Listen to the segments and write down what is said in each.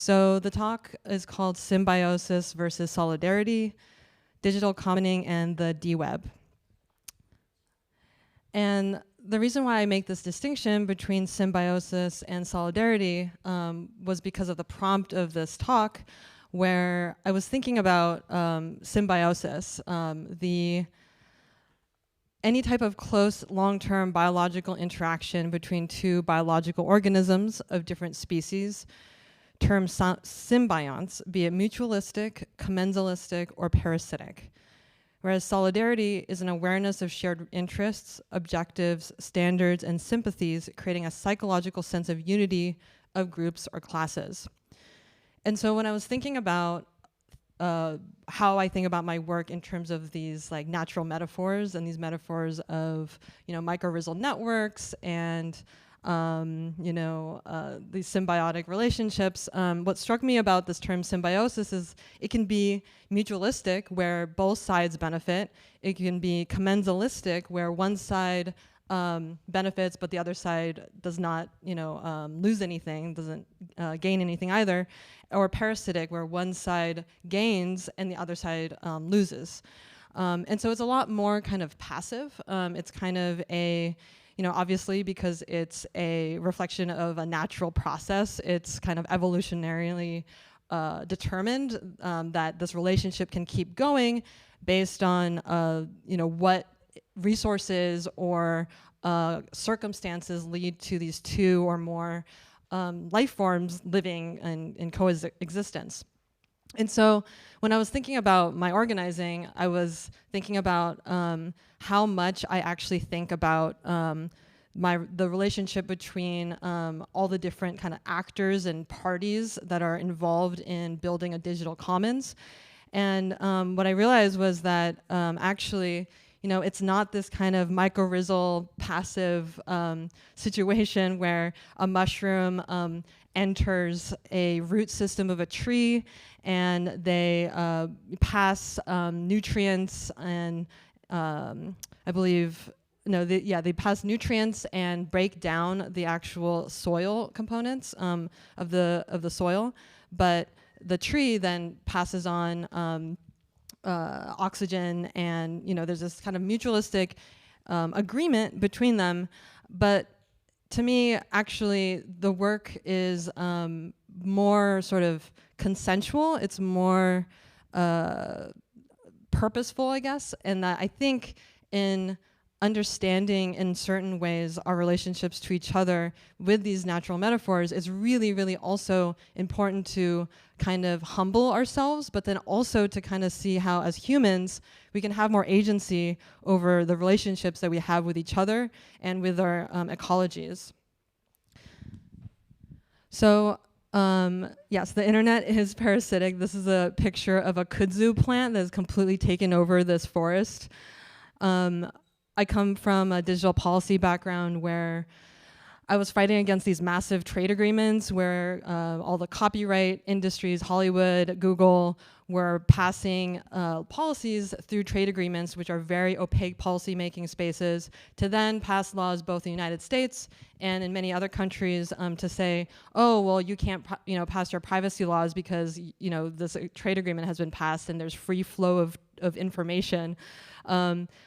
So the talk is called Symbiosis versus Solidarity, Digital Commenting and the D-Web. And the reason why I make this distinction between symbiosis and solidarity was because of the prompt of this talk, where I was thinking about symbiosis, any type of close long-term biological interaction between two biological organisms of different species, termed symbionts, be it mutualistic, commensalistic, or parasitic. Whereas solidarity is an awareness of shared interests, objectives, standards, and sympathies, creating a psychological sense of unity of groups or classes. And so when I was thinking about how I think about my work in terms of these like natural metaphors and these metaphors of, mycorrhizal networks and these symbiotic relationships. What struck me about this term symbiosis is it can be mutualistic, where both sides benefit. It can be commensalistic, where one side benefits, but the other side does not, lose anything, doesn't gain anything either. Or parasitic, where one side gains and the other side loses. And so it's a lot more kind of passive. It's kind of a obviously because it's a reflection of a natural process, it's kind of evolutionarily determined that this relationship can keep going based on, what resources or circumstances lead to these two or more life forms living in coexistence. And so when I was thinking about my organizing, I was thinking about how much I actually think about the relationship between all the different kind of actors and parties that are involved in building a digital commons. And what I realized was that actually, it's not this kind of mycorrhizal passive situation where a mushroom enters a root system of a tree and they pass nutrients and I believe, they pass nutrients and break down the actual soil components of the soil, but the tree then passes on oxygen, and there's this kind of mutualistic agreement between them. But to me, actually, the work is more sort of consensual. It's more purposeful, I guess, and that I think in understanding in certain ways our relationships to each other with these natural metaphors is really, really also important to kind of humble ourselves, but then also to kind of see how as humans we can have more agency over the relationships that we have with each other and with our ecologies. So yes, the internet is parasitic. This is a picture of a kudzu plant that has completely taken over this forest. I come from a digital policy background where I was fighting against these massive trade agreements where all the copyright industries, Hollywood, Google, were passing policies through trade agreements, which are very opaque policy-making spaces, to then pass laws both in the United States and in many other countries to say, oh, well, you can't pass your privacy laws because this trade agreement has been passed and there's free flow of information,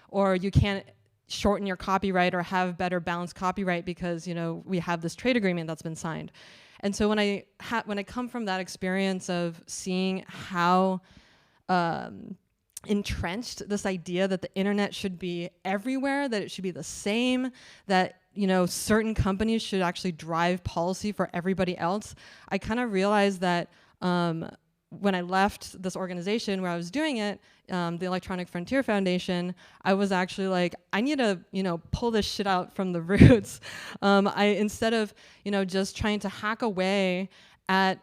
or you can't shorten your copyright or have better balanced copyright because we have this trade agreement that's been signed. And so when I come from that experience of seeing how entrenched this idea that the internet should be everywhere, that it should be the same, that certain companies should actually drive policy for everybody else, I kind of realized that when I left this organization where I was doing it, the Electronic Frontier Foundation, I was actually like, I need to, pull this shit out from the roots. Instead of, just trying to hack away at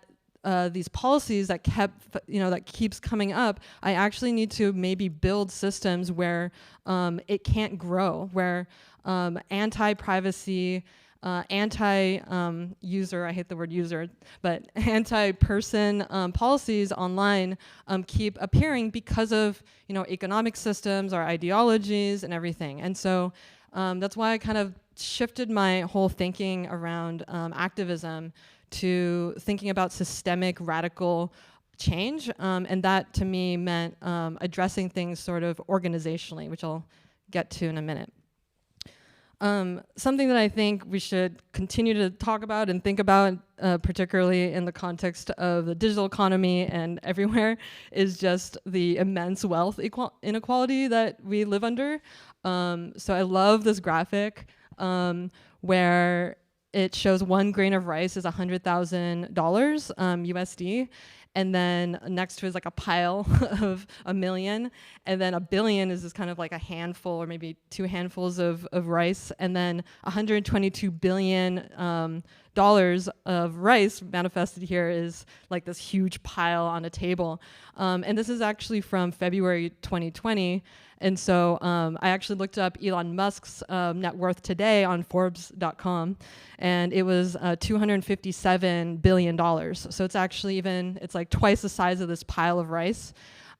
these policies that that keeps coming up, I actually need to maybe build systems where it can't grow, where anti-privacy, anti-user, I hate the word user, but anti-person policies online keep appearing because of economic systems, our ideologies, and everything. And so that's why I kind of shifted my whole thinking around activism to thinking about systemic radical change, and that to me meant addressing things sort of organizationally, which I'll get to in a minute. Something that I think we should continue to talk about and think about, particularly in the context of the digital economy and everywhere, is just the immense wealth inequality that we live under. So I love this graphic where it shows 1 grain of rice is $100,000 USD. And then next to it is like a pile of a million. And then a billion is just kind of like a handful or maybe 2 handfuls of rice. And then $122 billion dollars of rice manifested here is like this huge pile on a table. And this is actually from February 2020. And so I actually looked up Elon Musk's net worth today on Forbes.com, and it was $257 billion. So it's actually it's like twice the size of this pile of rice.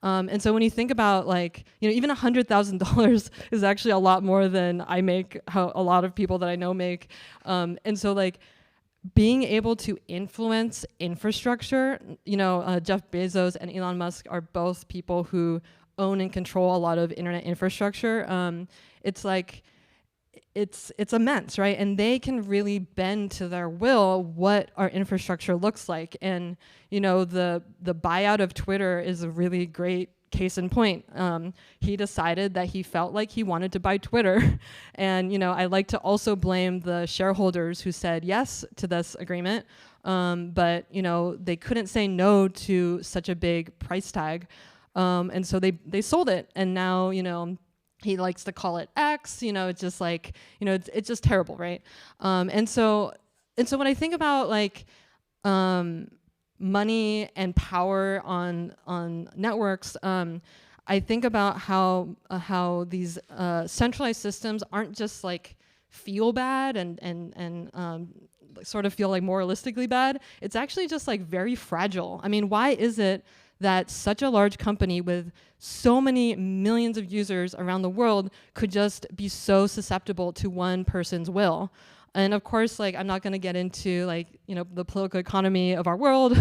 And so when you think about even $100,000 is actually a lot more than I make, how a lot of people that I know make. And so being able to influence infrastructure, Jeff Bezos and Elon Musk are both people who own and control a lot of internet infrastructure. It's immense, right? And they can really bend to their will what our infrastructure looks like. And the buyout of Twitter is a really great case in point. He decided that he felt like he wanted to buy Twitter. And I like to also blame the shareholders who said yes to this agreement, but they couldn't say no to such a big price tag. And so they sold it, and now he likes to call it X. It's just it's just terrible, right? And so when I think about money and power on networks, I think about how these centralized systems aren't just feel bad and sort of feel moralistically bad. It's actually just very fragile. I mean, why is it that such a large company with so many millions of users around the world could just be so susceptible to one person's will? And of course, I'm not going to get into the political economy of our world,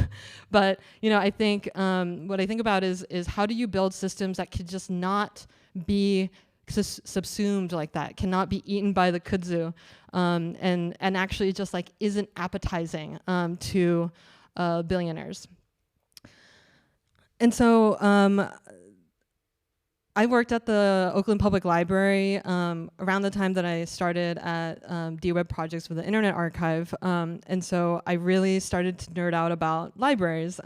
but I think what I think about is how do you build systems that could just not be subsumed like that, cannot be eaten by the kudzu, and actually just isn't appetizing to billionaires. And so I worked at the Oakland Public Library around the time that I started at DWeb Projects with the Internet Archive. And so I really started to nerd out about libraries.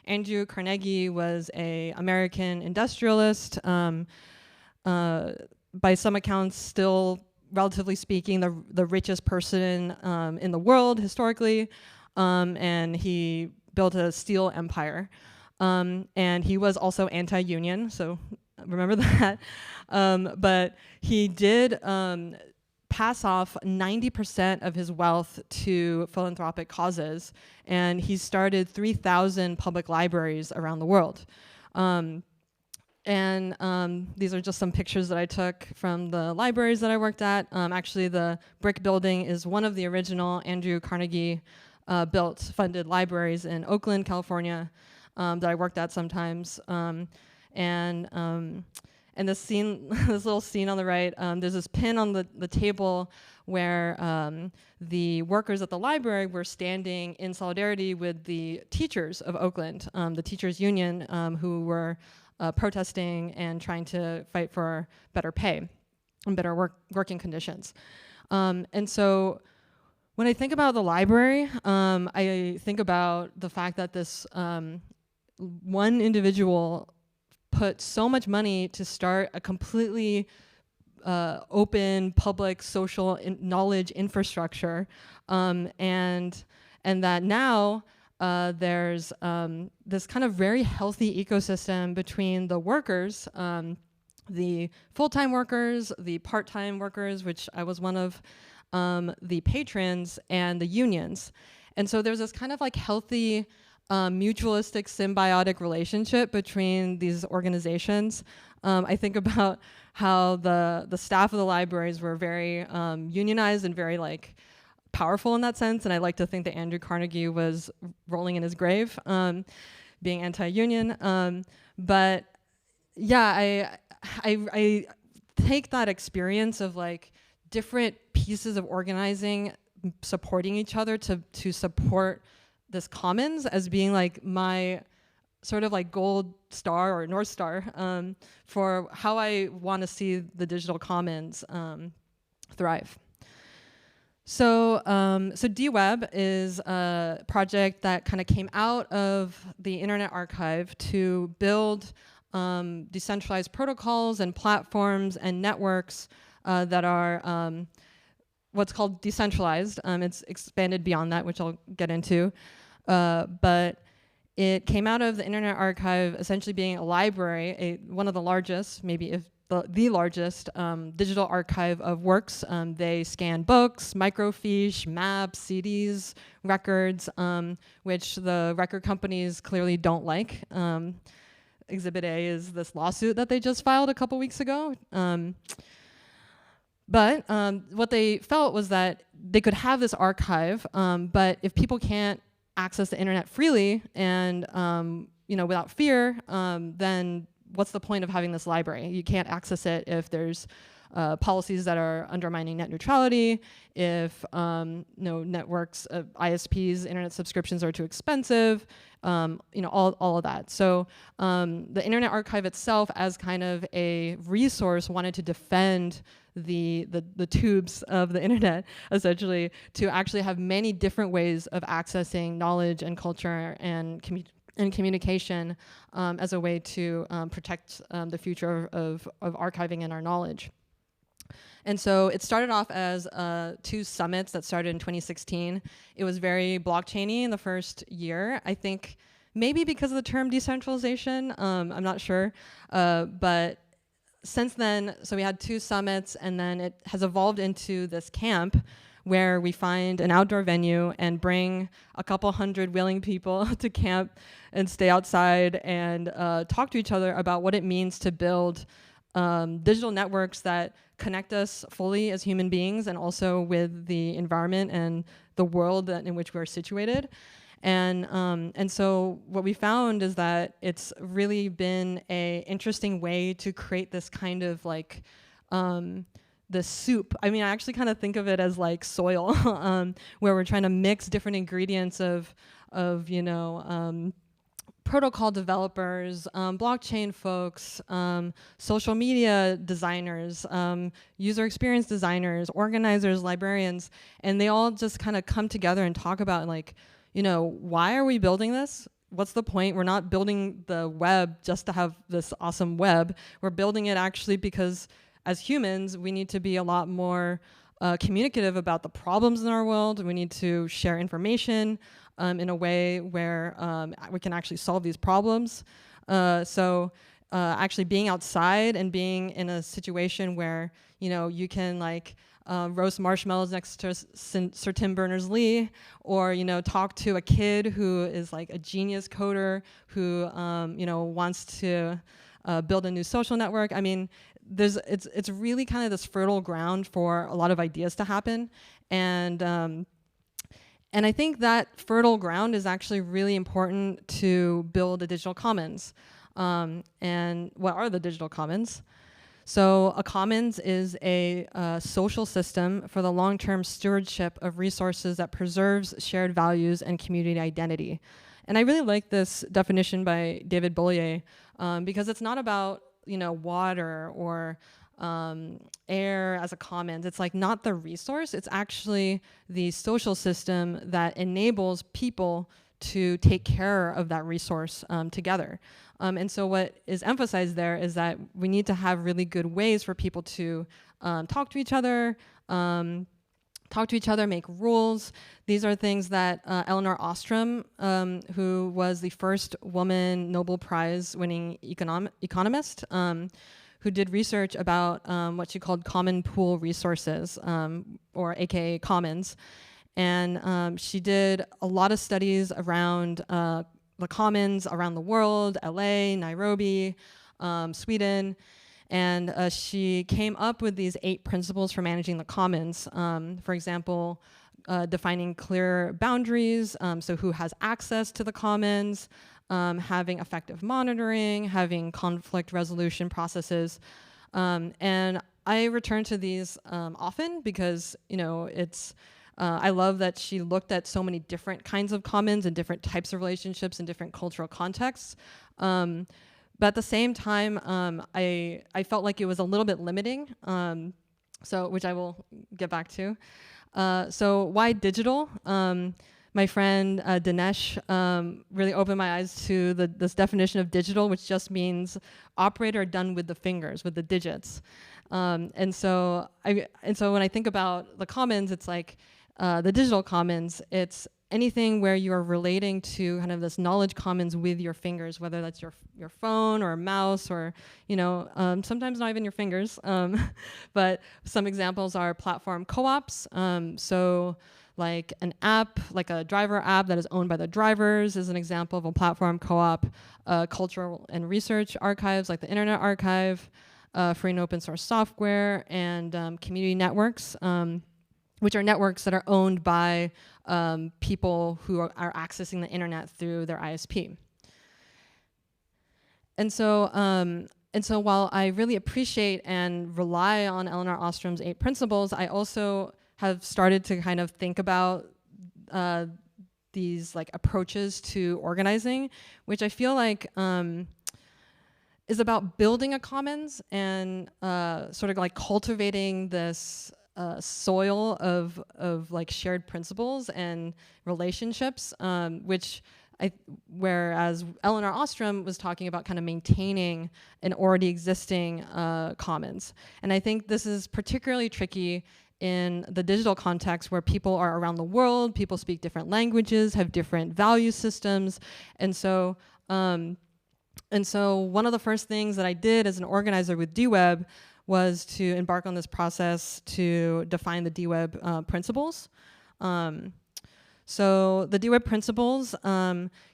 Andrew Carnegie was an American industrialist, by some accounts still, relatively speaking, the richest person in the world historically. And he built a steel empire. And he was also anti-union, so remember that. But he did pass off 90% of his wealth to philanthropic causes, and he started 3,000 public libraries around the world. These are just some pictures that I took from the libraries that I worked at. Actually, the brick building is one of the original Andrew Carnegie funded libraries in Oakland, California. That I worked at sometimes, and this scene, this little scene on the right, there's this pin on the table where the workers at the library were standing in solidarity with the teachers of Oakland, the teachers union, who were protesting and trying to fight for better pay and better working conditions. And so when I think about the library, I think about the fact that this one individual put so much money to start a completely open, public, social knowledge infrastructure, and that now there's this kind of very healthy ecosystem between the workers, the full-time workers, the part-time workers, which I was one of, the patrons, and the unions. And so there's this kind of healthy mutualistic, symbiotic relationship between these organizations. I think about how the staff of the libraries were very unionized and very powerful in that sense, and I like to think that Andrew Carnegie was rolling in his grave, being anti-union. But yeah, I take that experience of like different pieces of organizing supporting each other to support this commons as being like my sort of like gold star or North Star for how I want to see the digital commons thrive. So DWeb is a project that kind of came out of the Internet Archive to build decentralized protocols and platforms and networks that are what's called decentralized. It's expanded beyond that, which I'll get into. But it came out of the Internet Archive essentially being a library, one of the largest, maybe if the largest digital archive of works. They scan books, microfiche, maps, CDs, records, which the record companies clearly don't like. Exhibit A is this lawsuit that they just filed a couple weeks ago. But what they felt was that they could have this archive, but if people can't access the internet freely and without fear, then what's the point of having this library? You can't access it if there's policies that are undermining net neutrality, if networks, ISPs, internet subscriptions are too expensive, all of that. So the Internet Archive itself, as kind of a resource, wanted to defend the tubes of the internet, essentially, to actually have many different ways of accessing knowledge and culture and communication as a way to protect the future of archiving and our knowledge. And so it started off as 2 summits that started in 2016. It was very blockchain-y in the first year. I think maybe because of the term decentralization, I'm not sure. But since then, so we had 2 summits, and then it has evolved into this camp where we find an outdoor venue and bring a couple hundred willing people to camp and stay outside and talk to each other about what it means to build digital networks that connect us fully as human beings and also with the environment and the world in which we're situated. And so what we found is that it's really been an interesting way to create this kind of like the soup. I mean, I actually kind of think of it as like soil, where we're trying to mix different ingredients of protocol developers, blockchain folks, social media designers, user experience designers, organizers, librarians, and they all just kind of come together and talk about like, why are we building this? What's the point? We're not building the web just to have this awesome web. We're building it actually because as humans, we need to be a lot more communicative about the problems in our world. We need to share information in a way where we can actually solve these problems. So actually being outside and being in a situation where you can like roast marshmallows next to Sir Tim Berners-Lee, or talk to a kid who is like a genius coder who wants to build a new social network. I mean, it's really kind of this fertile ground for a lot of ideas to happen, and I think that fertile ground is actually really important to build a digital commons. And what are the digital commons? So a commons is a social system for the long-term stewardship of resources that preserves shared values and community identity. And I really like this definition by David Bollier because it's not about water or air as a commons. It's like not the resource, it's actually the social system that enables people to take care of that resource together. And so what is emphasized there is that we need to have really good ways for people to talk to each other, make rules. These are things that Elinor Ostrom, who was the first woman Nobel Prize winning economist, who did research about what she called common pool resources, or AKA commons. And she did a lot of studies around the commons around the world, LA, Nairobi, Sweden, and she came up with these 8 principles for managing the commons. For example, defining clear boundaries, so who has access to the commons, having effective monitoring, having conflict resolution processes. And I return to these often because, I love that she looked at so many different kinds of commons and different types of relationships and different cultural contexts. But at the same time, I felt like it was a little bit limiting, which I will get back to. So why digital? My friend Dinesh really opened my eyes to this definition of digital, which just means operator done with the fingers, with the digits. And so when I think about the commons, it's like the digital commons. It's anything where you are relating to kind of this knowledge commons with your fingers, whether that's your phone or a mouse or, sometimes not even your fingers. But some examples are platform co-ops. So like an app, like a driver app that is owned by the drivers is an example of a platform co-op. Cultural and research archives like the Internet Archive, free and open source software, and community networks, which are networks that are owned by people who are accessing the internet through their ISP. And so while I really appreciate and rely on Elinor Ostrom's 8 principles, I also have started to kind of think about these like approaches to organizing, which I feel like is about building a commons and sort of like cultivating this soil of like shared principles and relationships, whereas Elinor Ostrom was talking about kind of maintaining an already existing commons. And I think this is particularly tricky in the digital context where people are around the world, people speak different languages, have different value systems. And so one of the first things that I did as an organizer with DWeb was to embark on this process to define the DWeb principles. So the DWeb principles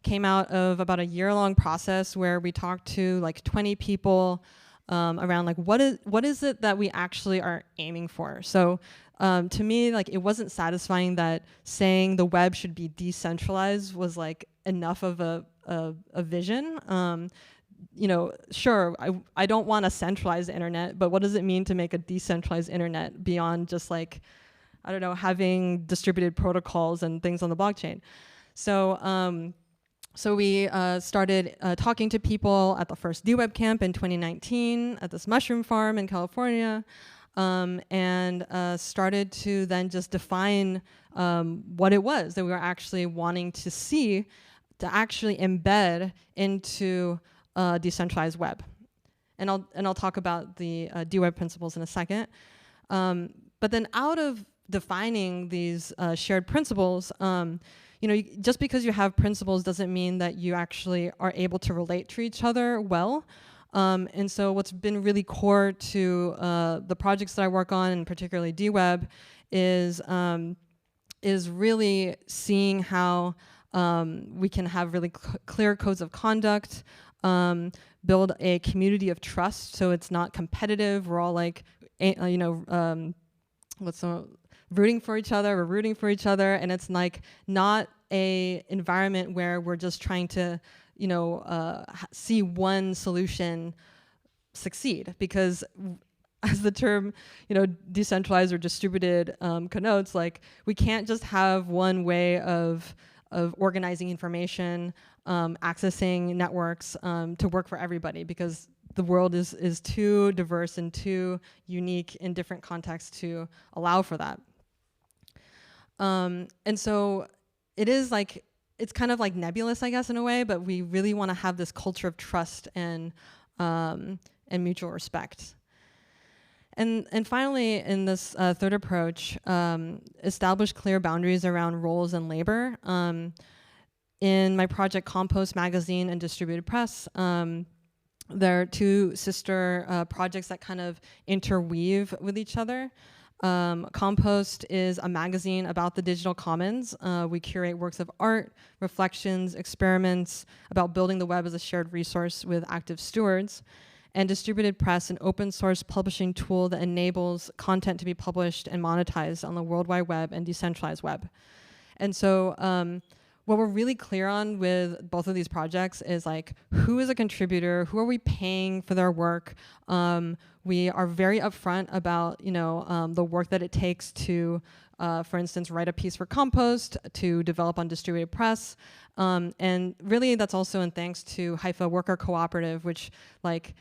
came out of about a year-long process where we talked to like 20 people around like what is it that we actually are aiming for. So to me, like it wasn't satisfying that saying the web should be decentralized was like enough of a vision. Sure, I don't want a centralized internet, but what does it mean to make a decentralized internet beyond just like, I don't know, having distributed protocols and things on the blockchain? So we started talking to people at the first DWeb camp in 2019 at this mushroom farm in California, and started to then just define what it was that we were actually wanting to see to actually embed into decentralized web. And I'll talk about the DWeb principles in a second. But then out of defining these shared principles, just because you have principles doesn't mean that you actually are able to relate to each other well. And so what's been really core to the projects that I work on, and particularly DWeb, is really seeing how we can have really clear codes of conduct, build a community of trust so it's not competitive. We're all like, rooting for each other, we're rooting for each other, and it's like not a environment where we're just trying to, see one solution succeed, because as the term, decentralized or distributed connotes, like we can't just have one way of organizing information, accessing networks to work for everybody, because the world is too diverse and too unique in different contexts to allow for that. And so it is like, it's kind of like nebulous, I guess, in a way, but we really want to have this culture of trust and mutual respect. And finally, in this third approach, establish clear boundaries around roles and labor. In my project Compost Magazine and Distributed Press, there are 2 sister projects that kind of interweave with each other. Compost is a magazine about the digital commons. We curate works of art, reflections, experiments about building the web as a shared resource with active stewards. and distributed press, an open source publishing tool that enables content to be published and monetized on the World Wide Web and decentralized web. And so what we're really clear on with both of these projects is like, who is a contributor? Who are we paying for their work? We are very upfront about the work that it takes to, for instance, write a piece for Compost, to develop on distributed press. And really that's also in thanks to Haifa Worker Cooperative, which like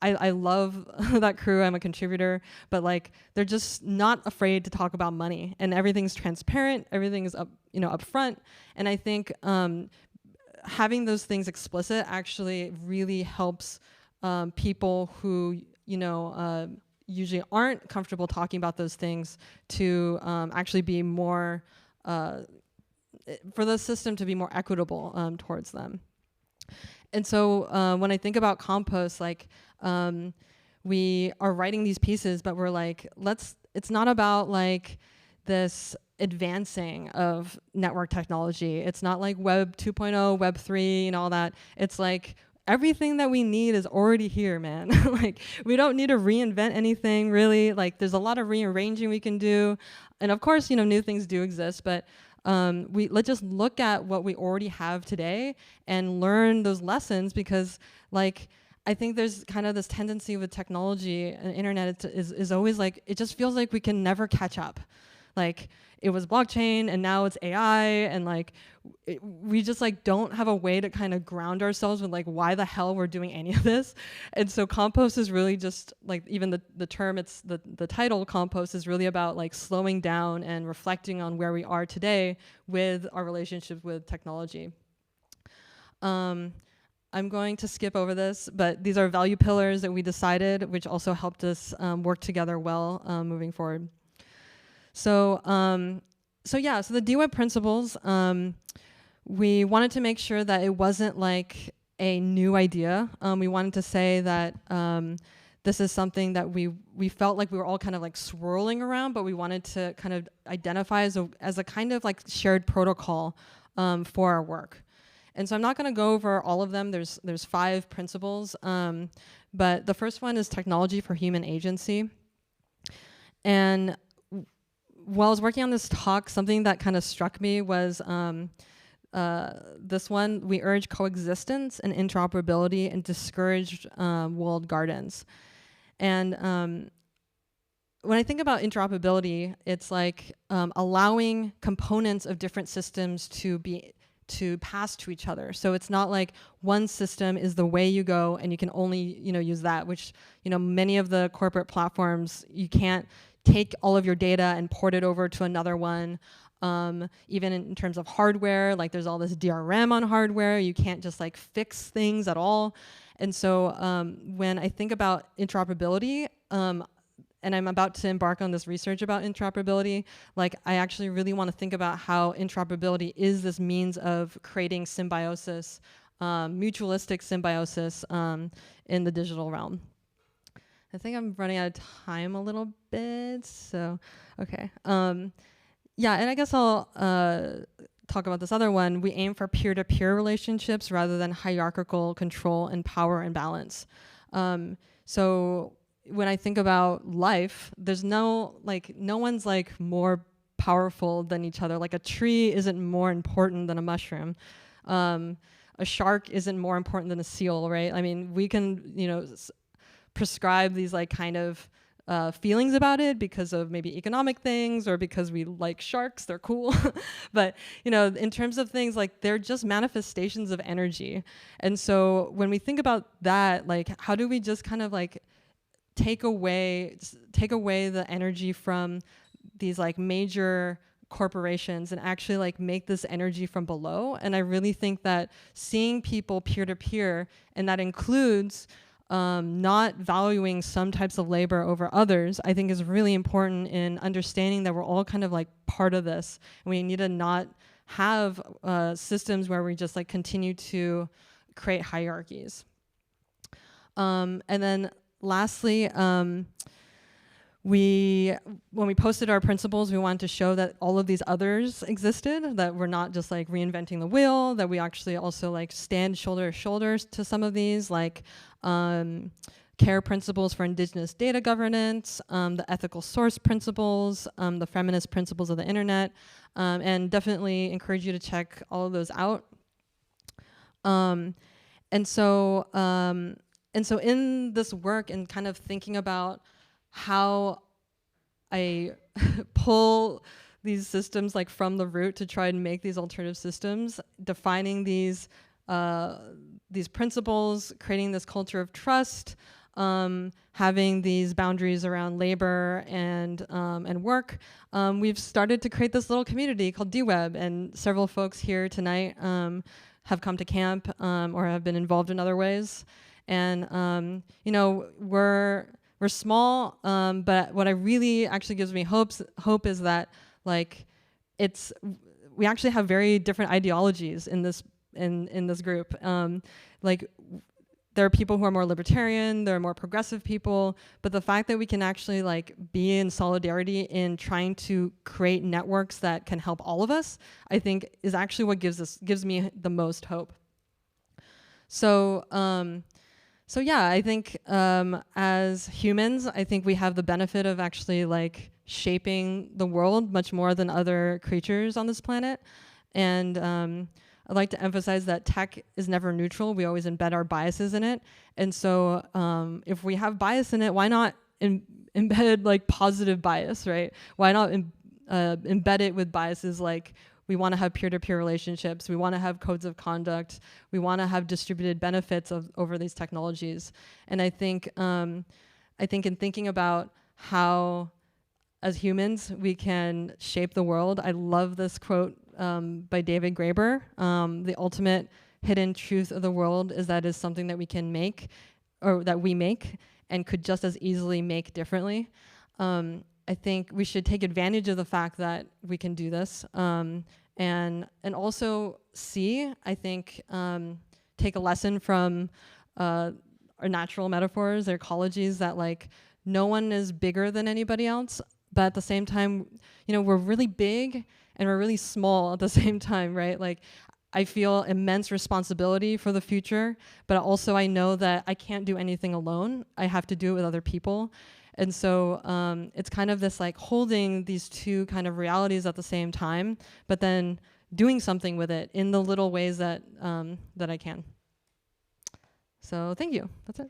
I love that crew. I'm a contributor, but like they're just not afraid to talk about money, and everything's transparent. Everything is up front. And I think having those things explicit actually really helps people who usually aren't comfortable talking about those things to actually be more for the system to be more equitable towards them. And so when I think about Compost, like we are writing these pieces, but we're like, it's not about like this advancing of network technology. It's not like Web 2.0, Web 3, and all that. It's like everything that we need is already here, man. Like we don't need to reinvent anything really. Like there's a lot of rearranging we can do. And of course, new things do exist, but let's just look at what we already have today and learn those lessons, because like I think there's kind of this tendency with technology and internet is always like, it just feels like we can never catch up. Like it was blockchain and now it's AI, and like we just like don't have a way to kind of ground ourselves with like why the hell we're doing any of this. And so Compost is really just like, even the term, it's the title Compost is really about like slowing down and reflecting on where we are today with our relationship with technology. I'm going to skip over this, but these are value pillars that we decided, which also helped us work together well moving forward. So the DWEB principles, we wanted to make sure that it wasn't like a new idea. We wanted to say that this is something that we felt like we were all kind of like swirling around, but we wanted to kind of identify as a kind of like shared protocol for our work. And so I'm not going to go over all of them. There's 5 principles, but the first one is technology for human agency. And while I was working on this talk, something that kind of struck me was this one: we urge coexistence and interoperability and discourage walled gardens. And when I think about interoperability, it's like allowing components of different systems to pass to each other. So it's not like one system is the way you go and you can only use that, which many of the corporate platforms, you can't take all of your data and port it over to another one. Even in terms of hardware, like there's all this DRM on hardware. You can't just like fix things at all. And so when I think about interoperability, and I'm about to embark on this research about interoperability, like I actually really want to think about how interoperability is this means of creating symbiosis, mutualistic symbiosis in the digital realm. I think I'm running out of time a little bit, so okay. Yeah, and I guess I'll talk about this other one. We aim for peer-to-peer relationships rather than hierarchical control and power imbalance. So when I think about life, there's no one's like more powerful than each other. Like a tree isn't more important than a mushroom. A shark isn't more important than a seal, right? I mean, we can, prescribe these like kind of feelings about it because of maybe economic things or because we like sharks, they're cool. But in terms of things, like they're just manifestations of energy. And so when we think about that, like how do we just kind of like take away the energy from these like major corporations and actually like make this energy from below? And I really think that seeing people peer to peer, and that includes not valuing some types of labor over others, I think is really important in understanding that we're all kind of like part of this. And we need to not have systems where we just like continue to create hierarchies. And then lastly, when we posted our principles, we wanted to show that all of these others existed, that we're not just like reinventing the wheel, that we actually also like stand shoulder to shoulder to some of these, like care principles for indigenous data governance, the ethical source principles, the feminist principles of the internet, and definitely encourage you to check all of those out. And so in this work and kind of thinking about how I pull these systems like from the root to try and make these alternative systems, defining these principles, creating this culture of trust, having these boundaries around labor and work, we've started to create this little community called DWeb, and several folks here tonight have come to camp or have been involved in other ways. And you know, we're small, but what I really actually gives me hope is that like we actually have very different ideologies in this group. Like there are people who are more libertarian, there are more progressive people, but the fact that we can actually like be in solidarity in trying to create networks that can help all of us, I think is actually what gives me the most hope. So yeah, I think as humans, I think we have the benefit of actually like shaping the world much more than other creatures on this planet. And I'd like to emphasize that tech is never neutral. We always embed our biases in it. And so if we have bias in it, why not embed like positive bias, right? Why not embed it with biases like we want to have peer-to-peer relationships. We want to have codes of conduct. We want to have distributed benefits over these technologies. And I think in thinking about how, as humans, we can shape the world, I love this quote by David Graeber. The ultimate hidden truth of the world is that it's something that we can make, or that we make, and could just as easily make differently. I think we should take advantage of the fact that we can do this, and also I think, take a lesson from our natural metaphors, their ecologies, that like no one is bigger than anybody else, but at the same time, you know, we're really big and we're really small at the same time, right? Like I feel immense responsibility for the future, but also I know that I can't do anything alone. I have to do it with other people. And so it's kind of this like holding these two kind of realities at the same time, but then doing something with it in the little ways that I can. So thank you. That's it.